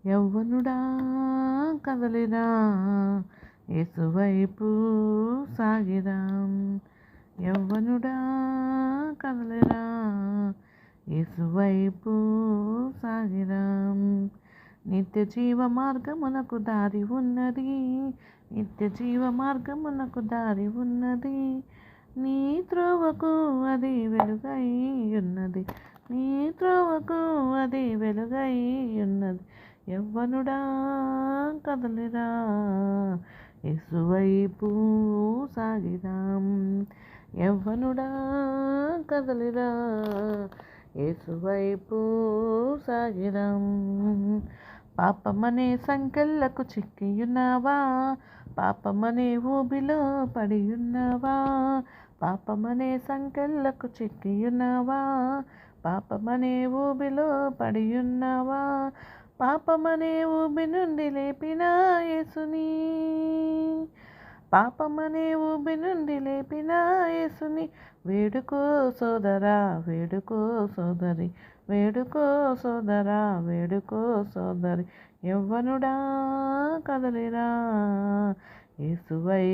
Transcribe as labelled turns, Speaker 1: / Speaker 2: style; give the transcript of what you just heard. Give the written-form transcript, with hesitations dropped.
Speaker 1: యవ్వనుడా కదలిరా యేసువైపు సాగిరా. యవ్వనుడా కదలిరా యేసువైపు సాగిరా. నిత్య జీవ మార్గమునకు దారి ఉన్నది, నిత్య జీవ మార్గమునకు దారి ఉన్నది. నీ త్రోవకు అది వెలుగై ఉన్నది, నీ త్రోవకు అది వెలుగై ఉన్నది. యవ్వనుడా కదలిరా యేసువైపు సాగిరా. యవ్వనుడా కదలిరా యేసువైపు సాగిరా. పాపమనే సంకెళ్ళకు చిక్కియున్నావా, పాపమనే ఊబిలో పడియున్నావా. పాపమనే సంకెళ్ళకు చిక్కియున్నావా, పాపమనే ఊబిలో పడియున్నావా. పాపమనే ఊబి నుండి లేపిన యేసుని, పాపమనే ఊబి నుండి లేపిన యేసుని వేడుకో సోదరా, వేడుకో సోదరి, వేడుకో సోదరా, వేడుకో సోదరి. యవ్వనుడా కదలిరా యేసువై